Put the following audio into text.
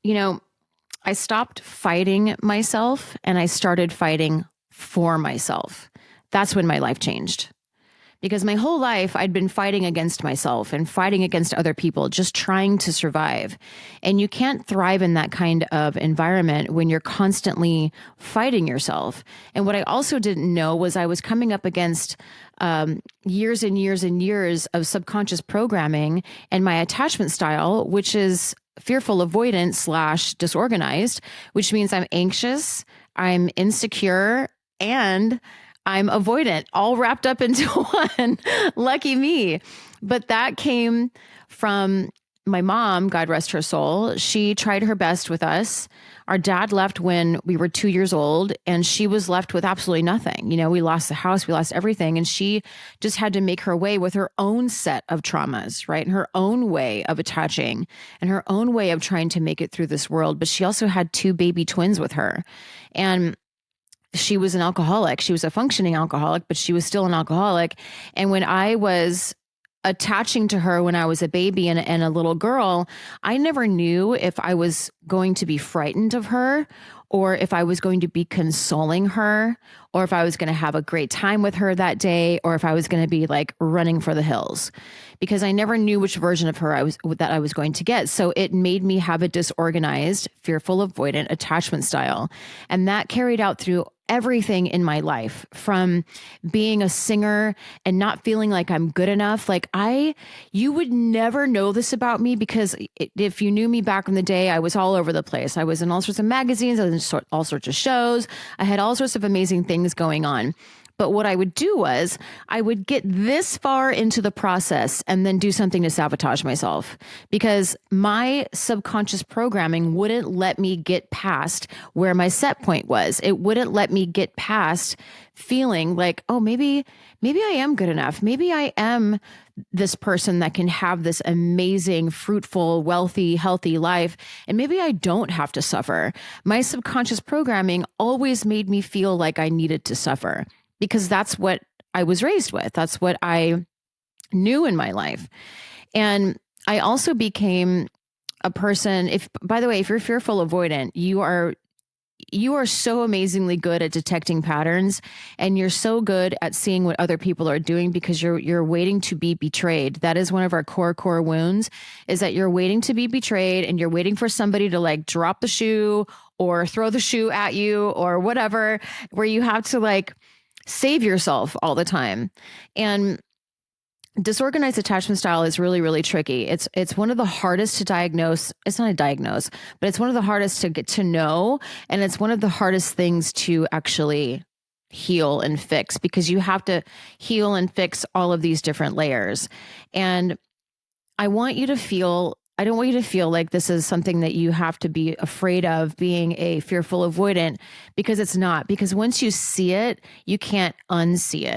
You know, I stopped fighting myself and I started fighting for myself. That's when my life changed. Because my whole life I'd been fighting against myself and fighting against other people, just trying to survive. And you can't thrive in that kind of environment when you're constantly fighting yourself. And what I also didn't know was I was coming up against years and years and years of subconscious programming and my attachment style, which is fearful avoidant slash disorganized, which means I'm anxious, I'm insecure, and I'm avoidant, all wrapped up into one. Lucky me. But that came from my mom, God rest her soul. She tried her best with us. Our dad left when we were 2 years old, and she was left with absolutely nothing. We lost the house, we lost everything. And she just had to make her way with her own set of traumas, right? And her own way of attaching and her own way of trying to make it through this world. But she also had two baby twins with her. And she was an alcoholic. She was a functioning alcoholic, but she was still an alcoholic. And when I was attaching to her when I was a baby and a little girl, I never knew if I was going to be frightened of her or if I was going to be consoling her or if I was going to have a great time with her that day or if I was going to be like running for the hills, because I never knew which version of her I was going to get. So it made me have a disorganized, fearful avoidant attachment style. And that carried out through everything in my life, from being a singer and not feeling like I'm good enough. You would never know this about me, because if you knew me back in the day, I was all over the place. I was in all sorts of magazines, I was in all sorts of shows. I had all sorts of amazing things going on. But what I would do was I would get this far into the process and then do something to sabotage myself, because my subconscious programming wouldn't let me get past where my set point was. It wouldn't let me get past feeling like, oh, maybe I am good enough. Maybe I am this person that can have this amazing, fruitful, wealthy, healthy life. And maybe I don't have to suffer. My subconscious programming always made me feel like I needed to suffer, because that's what I was raised with. That's what I knew in my life. And I also became a person, by the way, if you're fearful avoidant, you are so amazingly good at detecting patterns, and you're so good at seeing what other people are doing because you're waiting to be betrayed. That is one of our core wounds, is that you're waiting to be betrayed and you're waiting for somebody to like drop the shoe or throw the shoe at you or whatever, where you have to like save yourself all the time. And disorganized attachment style is really, really tricky. It's one of the hardest to diagnose. It's not a diagnose, but it's one of the hardest to get to know. And it's one of the hardest things to actually heal and fix, because you have to heal and fix all of these different layers. And I don't want you to feel like this is something that you have to be afraid of, being a fearful avoidant, because it's not. Because once you see it, you can't unsee it.